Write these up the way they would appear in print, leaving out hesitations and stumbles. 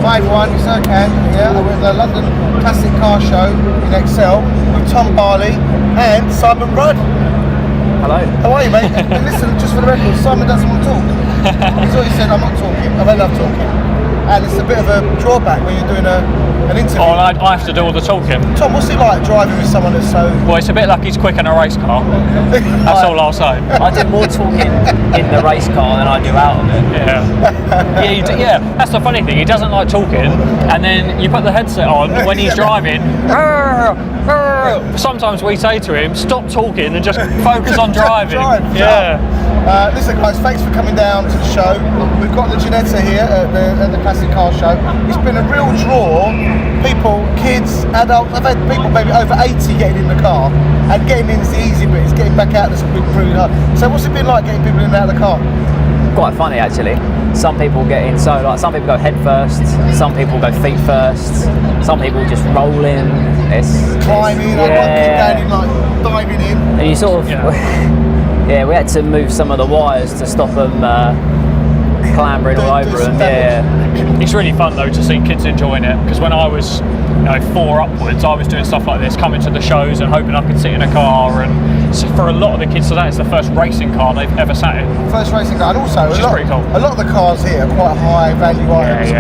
Hi everyone, it's Erkan here. We're at the London Classic Car Show in Excel with Tom Barley and Simon Rudd. Hello. How are you, mate? And listen, just for the record, Simon doesn't want to talk. He's always said, I'm not talking, I love talking. And it's a bit of a drawback when you're doing an interview. Oh, I have to do all the talking. Tom, what's it like driving with someone that's so... Well, it's a bit like he's quick in a race car. That's all I'll say. I do more talking in the race car than I do out of it. Yeah, that's the funny thing. He doesn't like talking, and then you put the headset on when he's driving. Sometimes we say to him, stop talking and just focus on driving. Listen guys, thanks for coming down to the show. We've got the Ginetta here at the Classic Car Show. It's been a real draw. People, kids, adults, I've had people maybe over 80 getting in the car, and getting in is the easy bit, it's getting back out that's been pretty hard. So what's it been like getting people in and out of the car? Quite funny actually. Some people get in some people go head first, some people go feet first, some people just roll in. Climbing, down in, like diving in. And you sort of, we had to move some of the wires to stop them clambering all over them. It's really fun though to see kids enjoying it, because when I was 4 upwards, I was doing stuff like this, coming to the shows and hoping I could sit in a car, and so for a lot of the kids today, it's the first racing car they've ever sat in. First racing car, and also pretty cool. A lot of the cars here are quite high value items.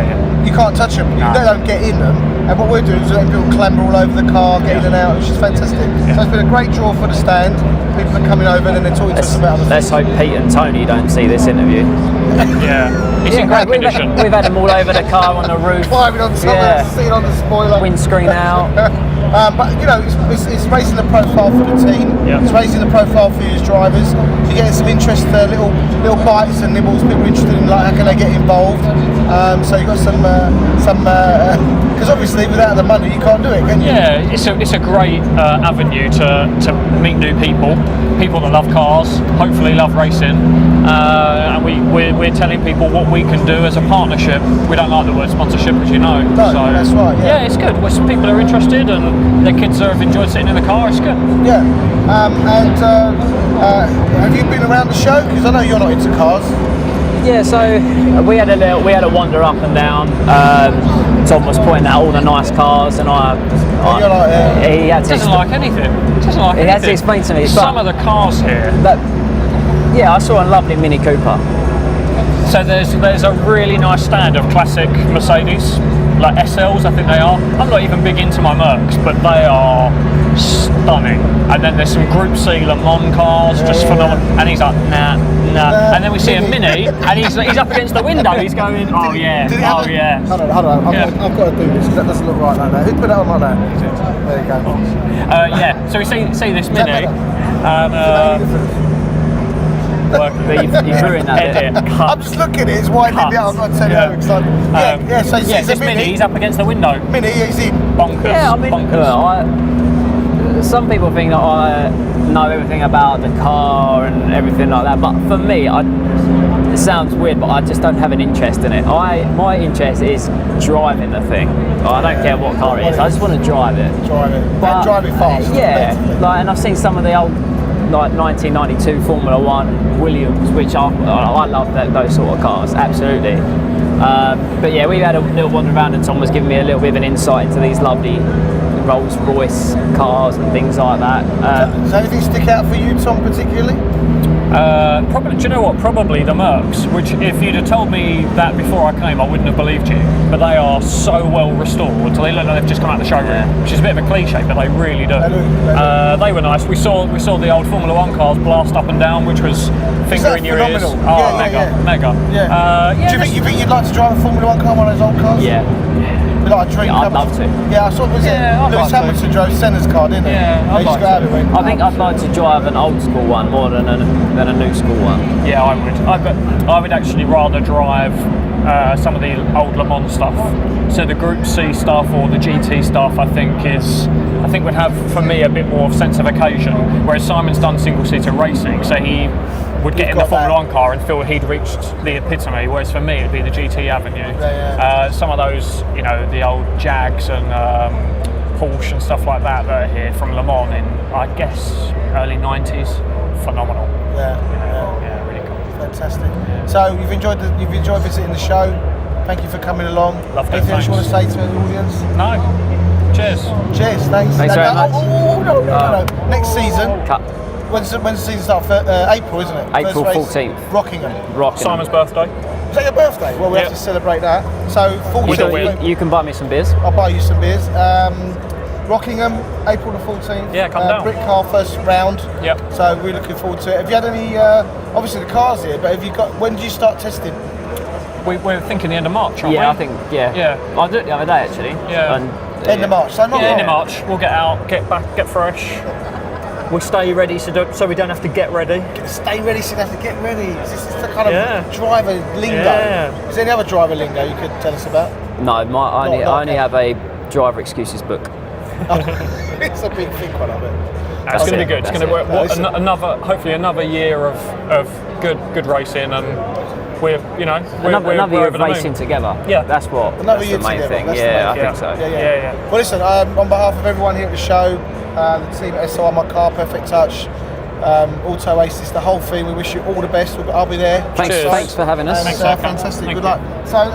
You can't touch them, you don't get in them, and what we're doing is letting people clamber all over the car, get in and out, which is fantastic. So it's been a great draw for the stand. People are coming over and then they're talking to us about other things. Let's hope Pete and Tony don't see this interview. It's in great condition. We've had them all over the car, on the roof. Climbing on something, sitting on the spoiler. Windscreen out. But you know, it's raising the profile for the team. It's raising the profile for you as drivers. You're getting some interest, little bites and nibbles. People are interested in like how can they get involved. So you've got some because obviously without the money you can't do it, can you? Yeah, it's a great avenue to meet new people that love cars, hopefully love racing, and we're telling people what we can do as a partnership. We don't like the word sponsorship, as you know. No, so, that's right. Yeah, it's good. When people are interested and their kids have enjoyed sitting in the car, it's good. Yeah, have you been around the show? Because I know you're not into cars. Yeah, so we had a wander up and down. Tom was pointing out all the nice cars, and he doesn't like anything. He had to explain to me some of the cars here. I saw a lovely Mini Cooper. So there's a really nice stand of classic Mercedes, like SLs, I think they are. I'm not even big into my Mercs, but they are stunning. And then there's some Group C Le Mans cars, just phenomenal. And he's like, nah. And then we see a Mini, and he's up against the window. He's going, oh yeah. Hold on. I've got to do this. That doesn't look right like that. Who put that on like that? There you go. So we see this Mini, and you've ruined that bit. I'm just looking at it. It's winding down. I've got to tell you how excited. So this Mini, he's up against the window. Mini, he's in. Bonkers. Yeah, I mean, bonkers. Some people think that I know everything about the car and everything like that, but for me, it sounds weird, but I just don't have an interest in it. My interest is driving the thing. I don't care what car it is. I just want to drive it. And drive it fast. And I've seen some of the old, like 1992 Formula One Williams, which I love those sort of cars, absolutely. But yeah, we had a little wander around, and Tom was giving me a little bit of an insight into these lovely Rolls Royce cars and things like that. Does anything stick out for you, Tom, particularly? Probably. Do you know what? Probably the Mercs. Which, if you'd have told me that before I came, I wouldn't have believed you. But they are so well restored. They look like they've just come out of the showroom, which is a bit of a cliche, but they really do. They were nice. We saw the old Formula One cars blast up and down, which was finger in your ears. Oh, mega. Do you think you'd like to drive a Formula One car, one of those old cars? Yeah. Like a dream I'd love to. Yeah, I saw Lewis Hamilton drove Senna's car, didn't he? Yeah, I'd like to. I think I'd like to drive an old school one more than a new school one. Yeah, I would. I would actually rather drive some of the old Le Mans stuff. So the Group C stuff or the GT stuff, I think would have for me a bit more of sense of occasion. Whereas Simon's done single seater racing, so he would get in the Formula One car and feel he'd reached the epitome, whereas for me it'd be the GT Avenue. Some of those, the old Jags and Porsche and stuff like that are here from Le Mans in, I guess, early 90s. Phenomenal. Yeah, really cool. Fantastic. So you've enjoyed visiting the show. thank you for coming along. Lovely, Anything else you want to say thanks. to the audience? No. Cheers. Cheers, thanks. Thanks very much. No. Next season. Cut. When's the season start? April, isn't it? April First race, 14th. Rockingham. Rocking. Simon's birthday. Is that your birthday? Well, we have Yep. to celebrate that. So, With a win. You can buy me some beers. I'll buy you some beers. Rockingham, April the 14th. Yeah, come down. Brick car first round. Yep. So we're looking forward to it. Have you had any? Obviously the car's here, but have you got? When do you start testing? We're thinking the end of March, aren't we? Yeah, I think, yeah. Yeah. I did it the other day, actually. Yeah. And, End of March. So not Yeah, long. end of March. We'll get out, get back, get fresh. We'll stay ready so we don't have to get ready. Stay ready, so you have to get ready. This is the kind of Yeah. driver lingo. Yeah. Is there any other driver lingo you could tell us about? No, I Not only okay. have a driver excuses book. It's a big thick one of it. It's going to be it, good. It's that's going to it. work. Listen. Hopefully another year of good racing, and we're Another year over of the moon. racing together. Yeah. That's what. Another that's year the main together, thing. that's the Yeah, I main think so. Yeah. Well, listen, on behalf of everyone here at the show, the team at SOR, my car, Perfect Touch, Auto Oasis, the whole thing, we wish you all the best. I'll be there. Thanks, Cheers. thanks for having us. And, Thanks, Erkan. fantastic. Thank Good you. luck. So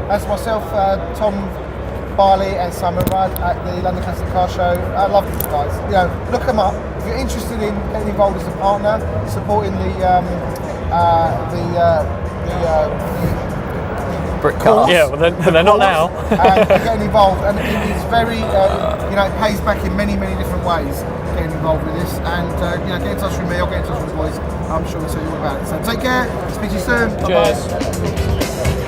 that's myself, Tom, Barley, and Simon Rudd at the London Classic Car Show. I love these guys. You know, look them up if you're interested in getting involved as a partner, supporting the Brick car. Yeah, well, they're not now. and getting involved, and it's very, it pays back in many different ways. Getting involved with this, and get in touch with me. I'll get in touch with the boys. I'm sure we'll tell you all about it. So take care. Speak to you soon. Bye Cheers. bye.